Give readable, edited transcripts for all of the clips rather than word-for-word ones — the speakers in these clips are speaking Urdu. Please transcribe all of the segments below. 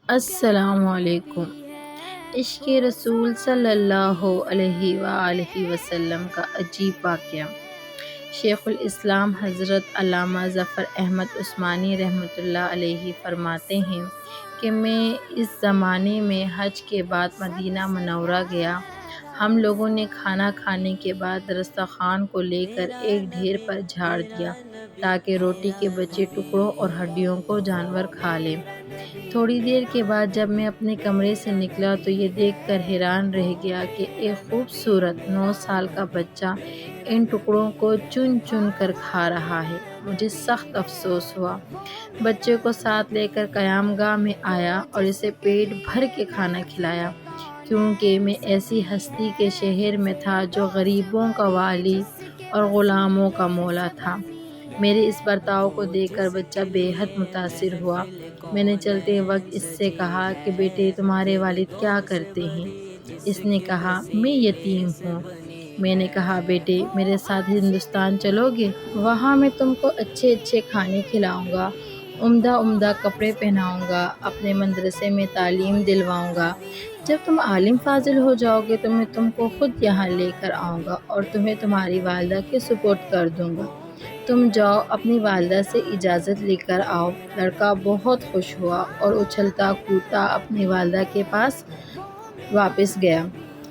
السلام علیکم۔ عشق رسول صلی اللہ علیہ وآلہ وسلم کا عجیب واقعہ۔ شیخ الاسلام حضرت علامہ ظفر احمد عثمانی رحمۃ اللہ علیہ فرماتے ہیں کہ میں اس زمانے میں حج کے بعد مدینہ منورہ گیا۔ ہم لوگوں نے کھانا کھانے کے بعد دسترخوان کو لے کر ایک ڈھیر پر جھاڑ دیا تاکہ روٹی کے بچے ٹکڑوں اور ہڈیوں کو جانور کھا لیں۔ تھوڑی دیر کے بعد جب میں اپنے کمرے سے نکلا تو یہ دیکھ کر حیران رہ گیا کہ ایک خوبصورت 9 سال کا بچہ ان ٹکڑوں کو چن چن کر کھا رہا ہے۔ مجھے سخت افسوس ہوا۔ بچے کو ساتھ لے کر قیام گاہ میں آیا اور اسے پیٹ بھر کے کھانا کھلایا، کیونکہ میں ایسی ہستی کے شہر میں تھا جو غریبوں کا والی اور غلاموں کا مولا تھا۔ میرے اس برتاؤ کو دیکھ کر بچہ بے حد متاثر ہوا۔ میں نے چلتے وقت اس سے کہا کہ بیٹے تمہارے والد کیا کرتے ہیں؟ اس نے کہا میں یتیم ہوں۔ میں نے کہا بیٹے میرے ساتھ ہندوستان چلو گے؟ وہاں میں تم کو اچھے اچھے کھانے کھلاؤں گا، عمدہ عمدہ کپڑے پہناؤں گا، اپنے مدرسے میں تعلیم دلواؤں گا۔ جب تم عالم فاضل ہو جاؤ گے تو میں تم کو خود یہاں لے کر آؤں گا اور تمہیں تمہاری والدہ کے سپرد کر دوں گا۔ تم جاؤ اپنی والدہ سے اجازت لے کر آؤ۔ لڑکا بہت خوش ہوا اور اچھلتا کودتا اپنی والدہ کے پاس واپس گیا۔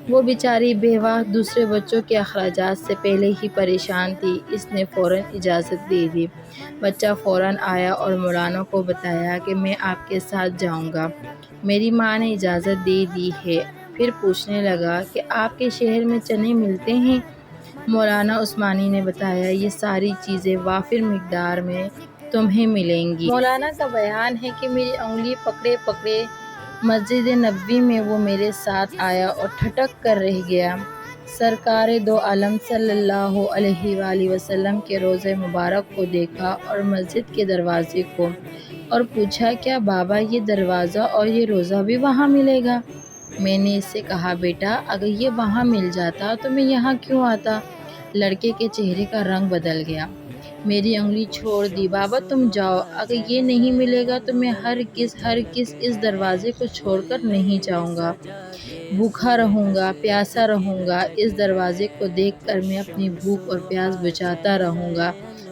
وہ بیچاری بیوہ دوسرے بچوں کے اخراجات سے پہلے ہی پریشان تھی۔ اس نے فوراً اجازت دے دی۔ بچہ فوراً آیا اور مولانا کو بتایا کہ میں آپ کے ساتھ جاؤں گا، میری ماں نے اجازت دے دی ہے۔ پھر پوچھنے لگا کہ آپ کے شہر میں چنے ملتے ہیں؟ مولانا عثمانی نے بتایا یہ ساری چیزیں وافر مقدار میں تمہیں ملیں گی۔ مولانا کا بیان ہے کہ میری انگلی پکڑے پکڑے مسجد نبوی میں وہ میرے ساتھ آیا اور ٹھٹک کر رہ گیا۔ سرکار دو عالم صلی اللہ علیہ وآلہ وسلم کے روضہ مبارک کو دیکھا اور مسجد کے دروازے کو، اور پوچھا کیا بابا یہ دروازہ اور یہ روضہ بھی وہاں ملے گا؟ میں نے اس سے کہا بیٹا اگر یہ وہاں مل جاتا تو میں یہاں کیوں آتا؟ لڑکے کے چہرے کا رنگ بدل گیا۔ میری انگلی چھوڑ دی۔ بابا تم جاؤ، اگر یہ نہیں ملے گا تو میں ہرگز اس دروازے کو چھوڑ کر نہیں جاؤں گا۔ بھوکا رہوں گا، پیاسا رہوں گا، اس دروازے کو دیکھ کر میں اپنی بھوک اور پیاس بجھاتا رہوں گا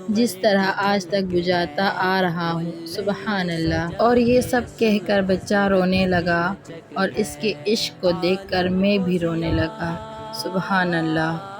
جس طرح آج تک بجھاتا آ رہا ہوں۔ سبحان اللہ۔ اور یہ سب کہہ کر بچہ رونے لگا اور اس کے عشق کو دیکھ کر میں بھی رونے لگا۔ سبحان اللہ۔